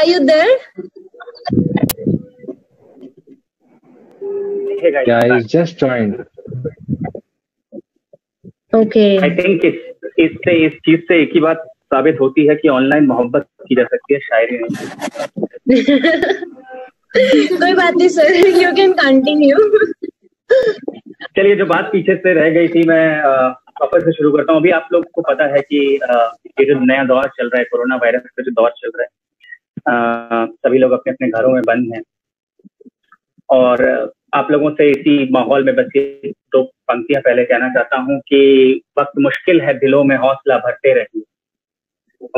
are you there? Guys, just joined. Okay. I think इस चीज से एक ही बात साबित होती है कि ऑनलाइन मोहब्बत की जा सकती है, शायरी नहीं। कोई बात नहीं सर, यू कैन कंटिन्यू। चलिए, जो बात पीछे से रह गई थी मैं वापस से शुरू करता हूँ। अभी आप लोग को पता है कि ये जो नया दौर चल रहा है, कोरोना वायरस का जो दौर चल रहा है, सभी लोग अपने अपने घरों में बंद हैं और आप लोगों से इसी माहौल में बस ये दो पंक्तियां पहले कहना चाहता हूँ कि वक्त मुश्किल है, दिलों में हौसला भरते रहिए।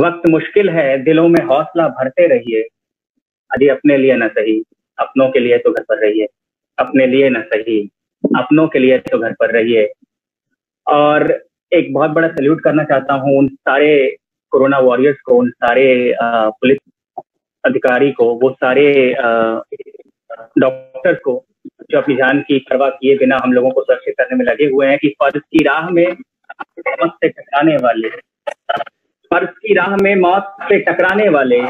वक्त मुश्किल है, दिलों में हौसला भरते रहिए। यदि अपने लिए न सही, अपनों के लिए तो घर पर रहिए। अपने लिए न सही, अपनों के लिए तो घर पर रहिए। और एक बहुत बड़ा सैल्यूट करना चाहता हूँ उन सारे कोरोना वॉरियर्स को, उन सारे पुलिस अधिकारी को, वो सारे डॉक्टर्स को जो अपनी जान की परवाह किए बिना हम लोगों को सुरक्षित करने में लगे हुए हैं कि फर्ज की राह में मौत से टकराने वाले, फर्ज की राह में मौत से टकराने वाले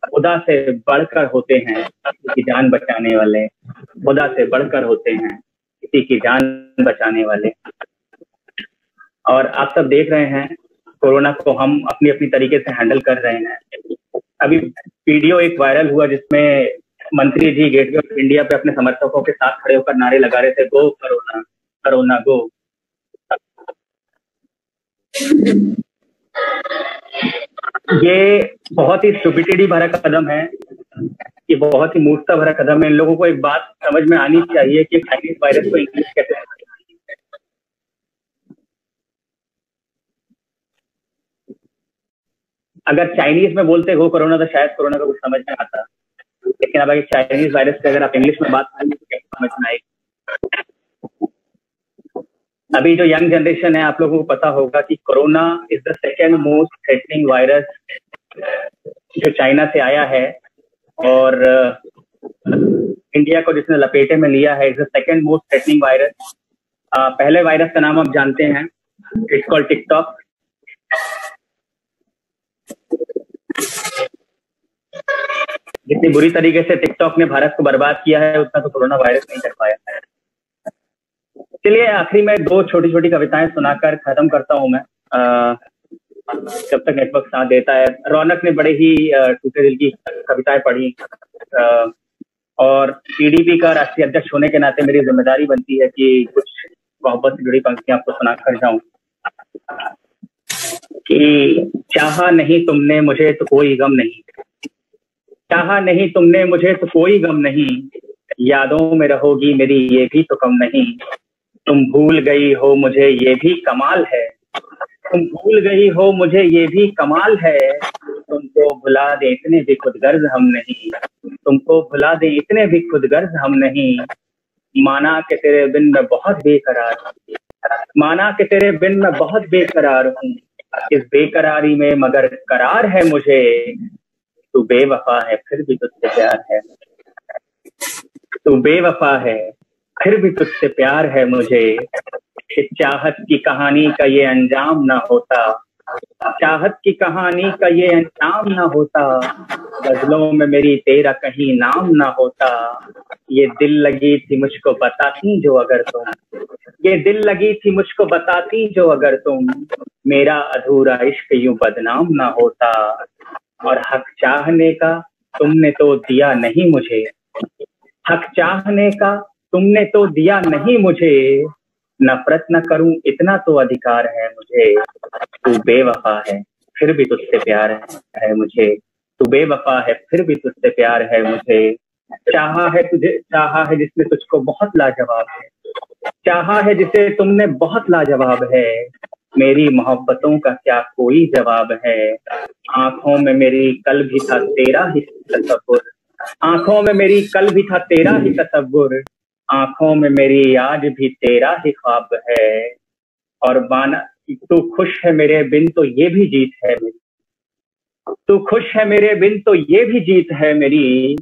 खुदा से बढ़कर होते हैं किसी की जान बचाने वाले। खुदा से बढ़कर होते हैं किसी की जान बचाने वाले। और आप सब देख रहे हैं कोरोना को हम अपनी अपनी तरीके से हैंडल कर रहे हैं। अभी वीडियो एक वायरल हुआ जिसमें मंत्री जी गेटवे ऑफ इंडिया पे अपने समर्थकों के साथ खड़े होकर नारे लगा रहे थे, गो कोरोना, कोरोना गो। ये बहुत ही स्टुपिडिटी भरा कदम है, ये बहुत ही मूर्खता भरा कदम है। इन लोगों को एक बात समझ में आनी चाहिए कि चाइनीज वायरस को इंग्लिश कैसे, अगर चाइनीज में बोलते हो कोरोना तो शायद कोरोना को कुछ समझ में आता, लेकिन अब चाइनीज वायरस से अगर आप इंग्लिश में बात करेंगे तो कैसे समझ में आएगी। अभी जो यंग जनरेशन है, आप लोगों को पता होगा कि corona is the second most threatening virus जो चाइना से आया है और इंडिया को जिसने लपेटे में लिया है, is the second most threatening virus. पहले वायरस का नाम आप जानते हैं, इट्स कॉल्ड टिकटॉक। जितनी बुरी तरीके से टिकटॉक ने भारत को बर्बाद किया है उतना तो कोरोना वायरस नहीं कर पाया है। चलिए, आखिरी में दो छोटी छोटी कविताएं सुनाकर खत्म करता हूं मैं, जब तक नेटवर्क साथ देता है। रौनक ने बड़े ही टूटे दिल की कविताएं पढ़ी और पीडीपी का राष्ट्रीय अध्यक्ष होने के नाते मेरी जिम्मेदारी बनती है कि कुछ मोहब्बत से जुड़ी पंक्तियां आपको सुनाकर जाऊं कि चाहा नहीं तुमने मुझे तो कोई गम नहीं, चाहा नहीं तुमने मुझे तो कोई गम नहीं, यादों में रहोगी मेरी ये भी तो कम नहीं। तुम भूल गई हो मुझे ये भी कमाल है, तुम भूल गई हो मुझे ये भी कमाल है। तुमको भुला दे इतने भी खुदगर्ज हम नहीं, तुमको भुला दे इतने भी खुदगर्ज हम नहीं। माना कि तेरे बिन मैं बहुत बेकरार हूँ, माना कि तेरे बिन मैं बहुत बेकरार हूँ। इस बेकरारी में मगर करार है मुझे, तू बेवफा है फिर भी तुझसे प्यार है। तू बेवफा है फिर भी तुझसे प्यार है मुझे। इस चाहत की कहानी का ये अंजाम ना होता, चाहत की कहानी का ये अंजाम ना होता। गजलों में मेरी तेरा कहीं नाम ना होता। ये दिल लगी थी मुझको बताती जो अगर तुम, ये दिल लगी थी मुझको बताती जो अगर तुम। मेरा अधूरा इश्क यूं बदनाम ना होता। और हक चाहने का तुमने तो दिया नहीं मुझे, हक चाहने का तुमने तो दिया नहीं मुझे। नफरत न करूं इतना तो अधिकार है मुझे। तू बेवफा है फिर भी तुझसे प्यार है मुझे। तू बेवफा है फिर भी तुझसे प्यार है मुझे। चाहा है तुझे, चाहा है जिसने तुझको बहुत लाजवाब है, चाहा है जिसे तुमने बहुत लाजवाब है। मेरी मोहब्बतों का क्या कोई जवाब है। आंखों में मेरी कल भी था तेरा ही तसव्वुर, आंखों में मेरी कल भी था तेरा ही तसव्वुर। आंखों में मेरी आज भी तेरा ही ख्वाब है। और माना तू खुश है मेरे बिन तो ये भी जीत है मेरी, तू खुश है मेरे बिन तो ये भी जीत है मेरी।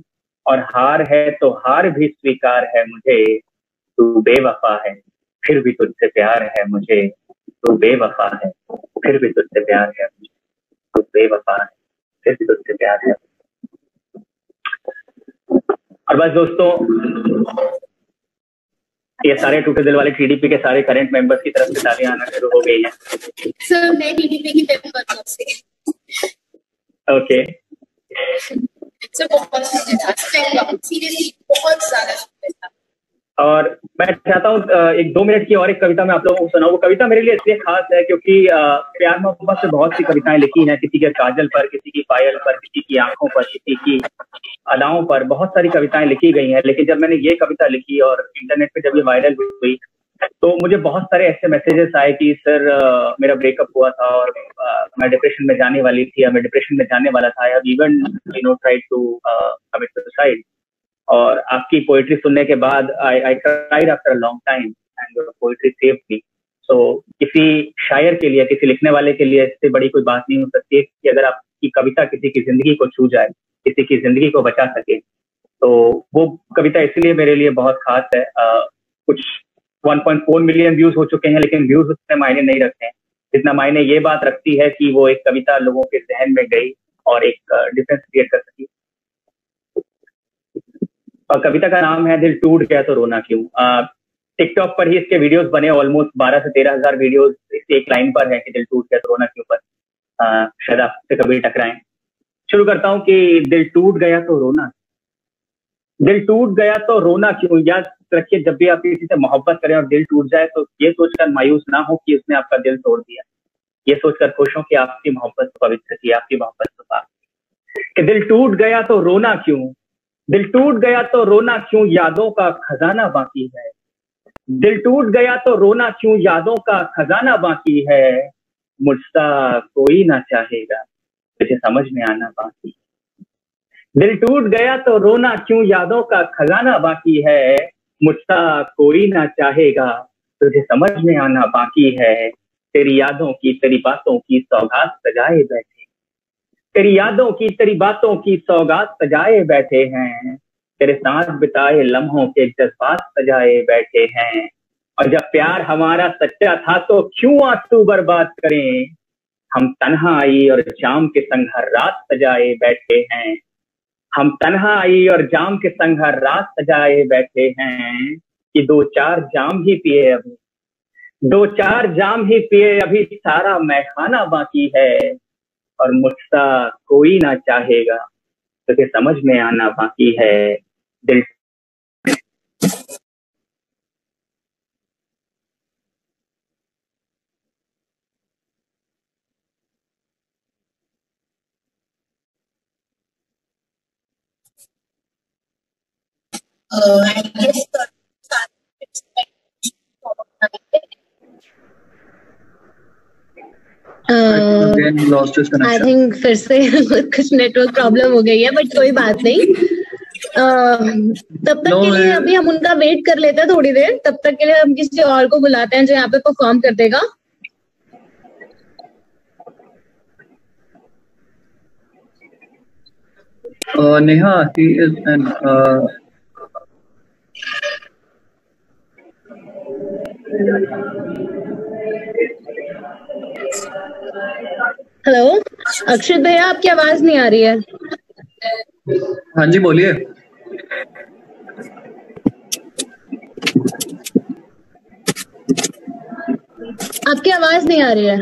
और हार है तो हार भी स्वीकार है मुझे। तू बेवफा है फिर भी तुझसे प्यार है मुझे। तू बेवफा है फिर भी तुझसे प्यार है मुझे। तू बेवफा है फिर भी तुझसे प्यार है। और बस दोस्तों, ये सारे टूटे दिल वाले टीडीपी के सारे करंट मेंबर्स की तरफ से तालियां आना शुरू हो गई हैं। सर मैं टीडीपी की मेंबर हूं से। ओके सर बहुत सीरियसली बहुत ज्यादा था। और मैं चाहता हूँ एक 2 मिनट की और एक कविता मैं आप लोगों को सुनाऊं। वो कविता मेरे लिए इसलिए खास है क्योंकि प्यार मोहब्बत से बहुत सी कविताएं लिखी हैं, किसी के काजल पर, किसी की पायल पर, किसी की आंखों पर, किसी की अदाओं पर, बहुत सारी कविताएं लिखी गई हैं। लेकिन जब मैंने ये कविता लिखी और इंटरनेट पे जब ये वायरल हुई तो मुझे बहुत सारे ऐसे मैसेजेस आए कि सर मेरा ब्रेकअप हुआ था और मैं डिप्रेशन में जाने वाली थी, या मैं डिप्रेशन में जाने वाला था, I have even tried to commit suicide. और आपकी पोएट्री सुनने के बाद I cried after a long time and your poetry saved me. So किसी शायर के लिए, किसी लिखने वाले के लिए इससे बड़ी कोई बात नहीं हो सकती है कि अगर आपकी कविता किसी की जिंदगी को छू जाए, किसी की जिंदगी को बचा सके। तो वो कविता इसलिए मेरे लिए बहुत खास है। कुछ 1.4 मिलियन व्यूज हो चुके हैं, लेकिन व्यूज उतने मायने नहीं रखते हैं जितना मायने ये बात रखती है कि वो एक कविता लोगों के जहन में गई और एक डिफरेंस क्रिएट कर सकी। और कविता का नाम है दिल टूट गया तो रोना क्यों। टिकटॉक पर ही इसके वीडियोस बने, ऑलमोस्ट 12 से 13 हजार वीडियोस इस एक लाइन पर है कि दिल टूट गया तो रोना क्यों पर। शायद आपसे कभी टकराएं। शुरू करता हूं कि दिल टूट गया तो रोना, दिल टूट गया तो रोना क्यों। याद रखिए, जब भी आप किसी से मोहब्बत करें और दिल टूट जाए तो ये सोचकर मायूस ना हो कि उसने आपका दिल तोड़ दिया, ये सोचकर खुश हो कि आपकी मोहब्बत पवित्र थी, आपकी मोहब्बत तो पाक थी। कि दिल टूट गया तो रोना क्यों, दिल टूट गया तो रोना क्यों, यादों का खजाना बाकी है। दिल टूट गया तो रोना क्यों, यादों का खजाना बाकी है। मुझसा कोई ना चाहेगा, तुझे समझ में आना बाकी। दिल टूट गया तो रोना क्यों, यादों का खजाना बाकी है। मुझसा कोई ना चाहेगा, तुझे समझ में आना बाकी है। तेरी यादों की, तेरी बातों की सौगात सजाए बैठे, तेरी यादों की, तेरी बातों की सौगात सजाए बैठे हैं। तेरे साथ बिताए लम्हों के जज्बात सजाए बैठे हैं। और जब प्यार हमारा सच्चा था तो क्यों आंसू बर्बाद करें। हम तन्हाई और जाम के संग हर रात सजाए बैठे हैं। हम तन्हाई और जाम के संग हर रात सजाए बैठे हैं। कि 2-4 जाम ही पिए अभी, 2-4 जाम ही पिए अभी, सारा मैखाना बाकी है। और मुझसा कोई ना चाहेगा, तुझे समझ में आना बाकी है। दिल I guess आई थिंक फिर से कुछ नेटवर्क प्रॉब्लम हो गई है, बट कोई बात नहीं। तब तक के लिए अभी हम उनका वेट कर लेते हैं थोड़ी देर। तब तक के लिए हम किसी और को बुलाते हैं जो यहाँ पे परफॉर्म कर देगा। Neha, he is an hello Akshat भैया, आपकी आवाज नहीं आ रही है। हाँ जी बोलिए। आपकी आवाज नहीं आ रही है।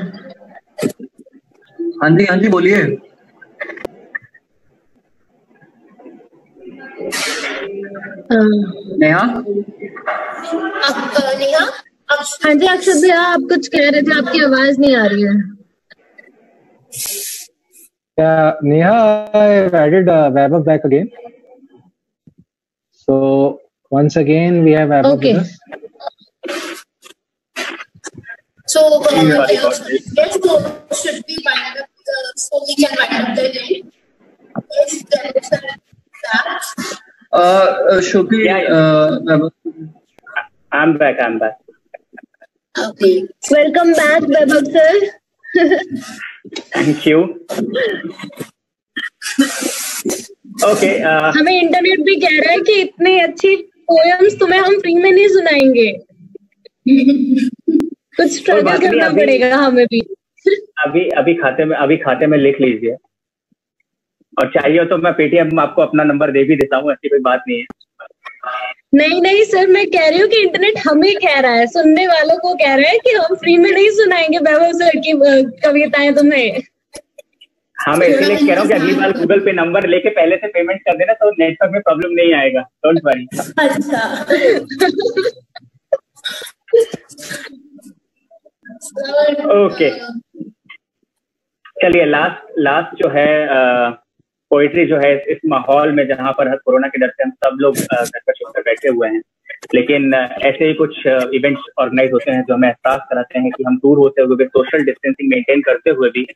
हाँ जी बोलिए। नेहा, नेहा, हाँ जी अक्षत भैया, आप कुछ कह रहे थे, आपकी आवाज नहीं आ रही है। Yeah, Neha, I've added Vaibhav back again. So once again, we have Vaibhav Okay. with us. So guests should be wind up, so we can wind up the day. Shruti, I'm back. Okay. Welcome back, Vaibhav sir. Thank you. Okay, हमें internet भी कह रहा है कि इतनी अच्छी poems तुम्हें हम फ्री में नहीं सुनाएंगे। कुछ स्ट्रगल करना पड़ेगा हमें भी। अभी खाते में लिख लीजिए। और चाहिए तो मैं पेटीएम आपको अपना नंबर दे भी देता हूँ, ऐसी कोई बात नहीं है। नहीं नहीं सर, मैं कह रही हूँ कि इंटरनेट हमें कह रहा है, सुनने वालों को कह रहा है कि हम फ्री में नहीं सुनाएंगे वैभव सर की कविताएं तुम्हें। हाँ, मैं इसीलिए कह रहा हूँ कि अगली बार गूगल पे नंबर लेके पहले से पेमेंट कर देना, तो नेटवर्क में प्रॉब्लम नहीं आएगा, डोंट वरी। अच्छा ओके, चलिए लास्ट जो है पोइट्री जो है इस माहौल में जहाँ पर कोरोना के डर से हम सब लोग घर पर छुप कर बैठे हुए हैं, लेकिन ऐसे ही कुछ इवेंट्स ऑर्गेनाइज होते हैं जो हमें एहसास कराते हैं कि हम दूर होते हुए भी, सोशल डिस्टेंसिंग मेंटेन करते हुए भी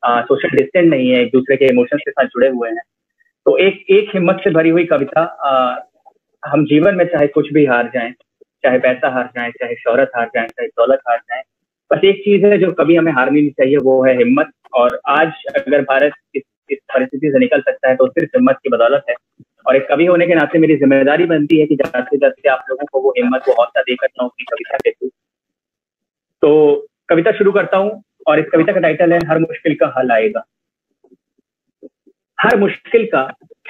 सोशल डिस्टेंस नहीं है, एक दूसरे के इमोशंस के साथ जुड़े हुए हैं। तो एक हिम्मत से भरी हुई कविता, हम जीवन में चाहे कुछ भी हार जाएं, चाहे पैसा हार जाए, चाहे शोहरत हार जाए, चाहे दौलत हार जाए, बस एक चीज है जो कभी हमें हारनी नहीं चाहिए, वो है हिम्मत। और आज अगर भारत इस परिस्थिति से निकल सकता है तो सिर्फ हिम्मत की बदौलत है। और एक कवि होने के नाते मेरी जिम्मेदारी बनती है कि जाते जाते आप लोगों को वो हिम्मत, वो हौसला दे करता हूँ अपनी कविता के थ्रू। तो कविता शुरू करता हूँ, और इस कविता का टाइटल है हर मुश्किल का हल आएगा। हर मुश्किल का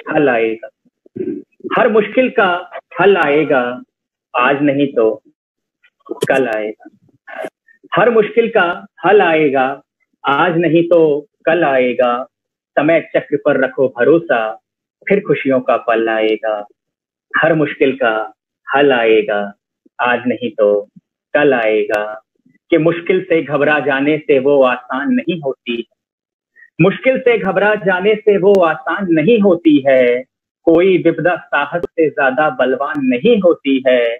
हल आएगा, हर मुश्किल का हल आएगा, आज नहीं तो कल आएगा। हर मुश्किल का हल आएगा, आज नहीं तो कल आएगा। समय चक्र पर रखो भरोसा, फिर खुशियों का पल आएगा। हर मुश्किल का हल आएगा, आज नहीं तो कल आएगा। कि मुश्किल से घबरा जाने से वो आसान नहीं होती, मुश्किल से घबरा जाने से वो आसान नहीं होती है। कोई विपदा साहस से ज्यादा बलवान नहीं होती है,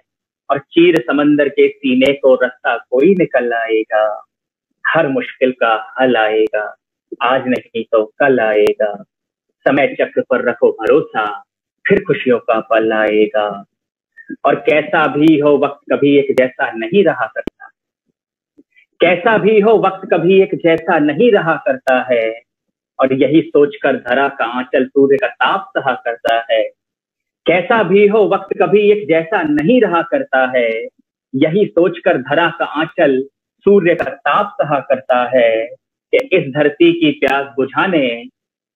और चीर समंदर के सीने को रास्ता कोई निकल आएगा। हर मुश्किल का हल आएगा, आज नहीं तो कल आएगा। समय चक्र पर रखो भरोसा, फिर खुशियों का पल आएगा। और कैसा भी हो वक्त कभी एक जैसा नहीं रहा करता, कैसा भी हो वक्त कभी एक जैसा नहीं रहा करता है। और यही सोचकर धरा का आंचल सूर्य का ताप सहा करता है। कैसा भी हो वक्त कभी एक जैसा नहीं रहा करता है, यही सोचकर धरा का आंचल सूर्य का ताप सहा करता है। कि इस धरती की प्यास बुझाने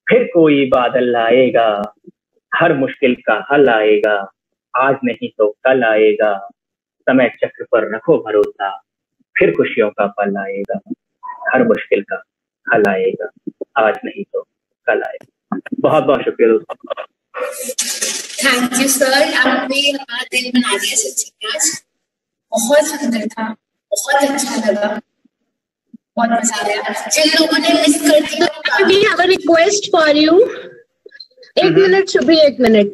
फिर कोई बादल आएगा। हर मुश्किल का हल आएगा, आज नहीं तो कल आएगा। समय चक्र पर रखो भरोसा, फिर खुशियों का पल आएगा। हर मुश्किल का हल आएगा, आज नहीं तो कल आएगा। बहुत बहुत शुक्रिया दोस्तों। थैंक यू सर, आपने हमारा दिल बना दिया सच्ची में आज। बहुत सुंदर था, बहुत अच्छा लगा, बहुत मजा आया। जिन लोगों ने मिस कर दिया, We have a request for you. एक मिनट शुभी, एक मिनट।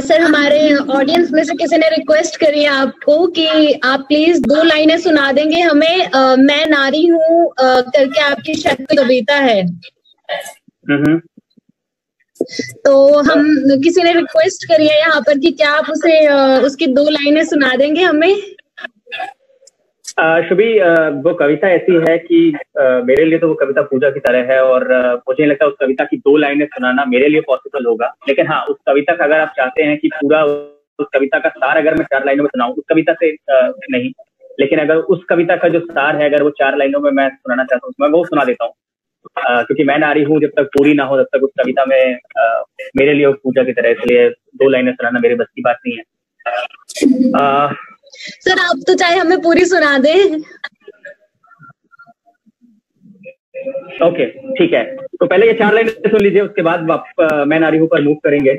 सर, हमारे ऑडियंस में से किसी ने रिक्वेस्ट करी है आपको कि आप प्लीज 2 लाइनें सुना देंगे हमें। मैं नारी हूँ करके आपकी शायद कोई कविता है। तो हम, किसी ने रिक्वेस्ट करी है यहाँ पर कि क्या आप उसे उसकी 2 लाइनें सुना देंगे हमें। शुभी, वो कविता ऐसी है कि मेरे लिए तो वो कविता पूजा की तरह है, और मुझे नहीं लगता उस कविता की 2 लाइनें सुनाना मेरे लिए पॉसिबल होगा। लेकिन हाँ, उस कविता का अगर आप चाहते हैं कि पूरा उस कविता का सार अगर मैं 4 लाइनों में सुनाऊं, उस कविता से नहीं, लेकिन अगर उस कविता का जो सार है अगर वो 4 लाइनों में मैं सुनाना चाहता हूँ, मैं वो सुना देता हूँ। क्योंकि मैं नारी हूँ जब तक पूरी ना हो तब तक उस कविता में मेरे लिए पूजा की तरह, इसलिए 2 लाइनें सुनाना मेरे बस की बात नहीं है। सर, आप तो चाहे हमें पूरी सुना दें। ओके, ठीक है। तो पहले ये 4 लाइनें सुन लीजिए, उसके बाद मैं नारी हूं पर मूव करेंगे।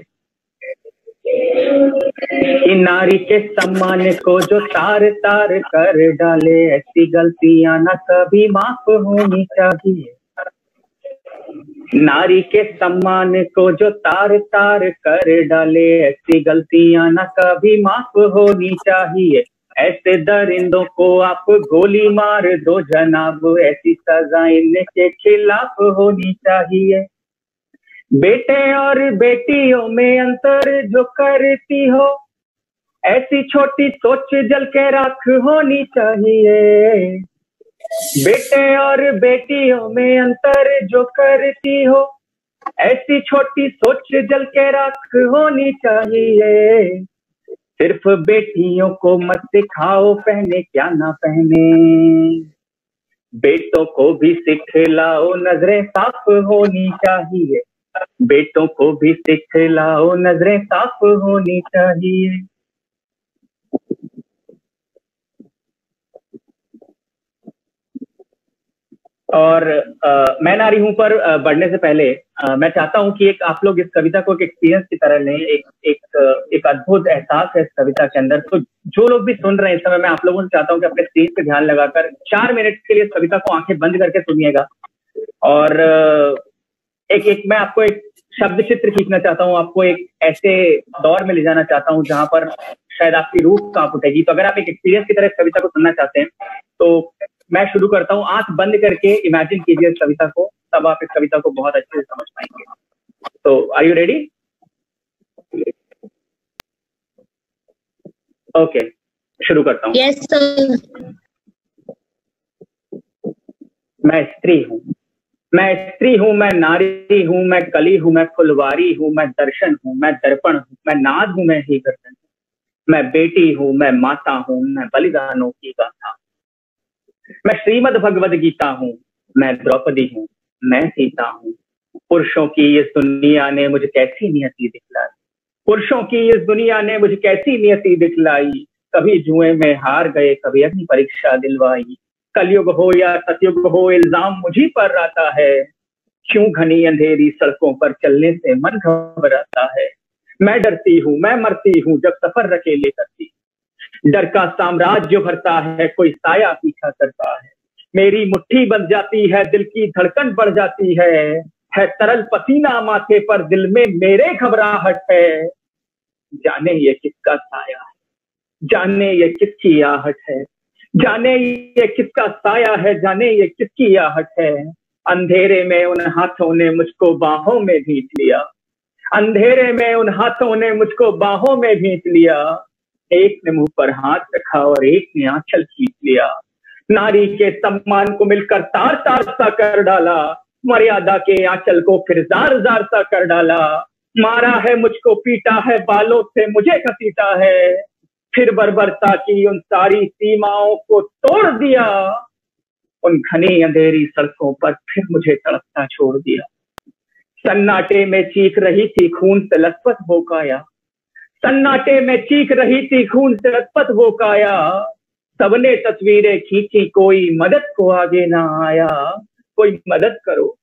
इन नारी के सम्मान को जो तार तार कर डाले, ऐसी गलतियां ना कभी माफ होनी चाहिए। नारी के सम्मान को जो तार तार कर डाले, ऐसी गलतियां ना कभी माफ होनी चाहिए। ऐसे दरिंदों को आप गोली मार दो जनाब, ऐसी सजा इनके खिलाफ होनी चाहिए। बेटे और बेटियों में अंतर जो करती हो, ऐसी छोटी सोच जल के राख होनी चाहिए। बेटे और बेटियों में अंतर जो करती हो, ऐसी छोटी सोच जल के राख होनी चाहिए। सिर्फ बेटियों को मत सिखाओ पहने क्या ना पहने, बेटों को भी सिखलाओ नजरें साफ होनी चाहिए। बेटों को भी सिखलाओ, नजरें साफ होनी चाहिए। और मैं नारी हूं पर बढ़ने से पहले मैं चाहता हूं कि एक आप लोग इस कविता को एक एक्सपीरियंस की तरह लें। एक अद्भुत एहसास है इस कविता के अंदर। तो जो लोग भी सुन रहे हैं इस समय, मैं आप लोगों से चाहता हूं कि अपने स्क्रीन पे ध्यान लगाकर 4 मिनट के लिए इस कविता को आंखें बंद करके सुनिएगा। और मैं आपको एक शब्द चित्र खींचना चाहता हूँ, आपको एक ऐसे दौर में ले जाना चाहता हूँ जहां पर शायद आपकी रूह कांप उठेगी। तो अगर आप एक एक्सपीरियंस की तरह इस कविता को सुनना चाहते हैं तो मैं शुरू करता हूँ। आंख बंद करके इमेजिन कीजिए इस कविता को, तब आप इस कविता को बहुत अच्छे से समझ पाएंगे। तो आर यू रेडी? ओके, शुरू करता हूँ। Yes sir. मैं स्त्री हूँ, मैं स्त्री हूँ, मैं नारी हूँ, मैं कली हूँ, मैं फुलवारी हूँ, मैं दर्शन हूँ, मैं दर्पण हूँ, मैं नाद हूँ, मैं ही गर्दन, मैं बेटी हूँ, मैं माता हूँ, मैं बलिदानों की गाथा, मैं श्रीमद् भगवद गीता हूँ, मैं द्रौपदी हूँ, मैं सीता हूँ। पुरुषों की इस दुनिया ने मुझे कैसी नियति दिखलाई, पुरुषों की इस दुनिया ने मुझे कैसी नियति दिखलाई। कभी जुए में हार गए, कभी अग्नि परीक्षा दिलवाई। कलयुग हो या सतयुग हो, इल्जाम मुझी पर आता है। क्यों घनी अंधेरी सड़कों पर चलने से मन घबराता है। मैं डरती हूँ, मैं मरती हूँ जब सफर अकेले करती। डर का साम्राज्य भरता है, कोई साया पीछा करता है। मेरी मुट्ठी बंध जाती है, दिल की धड़कन बढ़ जाती है तरल पसीना माथे पर, दिल में मेरे घबराहट है। जाने ये किसका साया है, जाने ये किसकी आहट है, जाने ये किसका साया है, जाने ये किसकी आहट है। अंधेरे में उन हाथों ने मुझको बाहों में भींच लिया, अंधेरे में उन हाथों ने मुझको बाहों में भींच लिया। एक ने मुंह पर हाथ रखा और एक ने आंचल खींच लिया। नारी के सम्मान को मिलकर तार तार सा कर डाला, मर्यादा के आंचल को फिर जार जार सा कर डाला। मारा है मुझको, पीटा है, बालों से मुझे घसीटा है, फिर बर्बरता की उन सारी सीमाओं को तोड़ दिया। उन घनी अंधेरी सड़कों पर फिर मुझे तड़पता छोड़ दिया। सन्नाटे में चीख रही थी खून से लथपथ वो काया, सन्नाटे में चीख रही थी खून से लथपथ वो काया। सबने तस्वीरें खींची, कोई मदद को आगे ना आया। कोई मदद करो।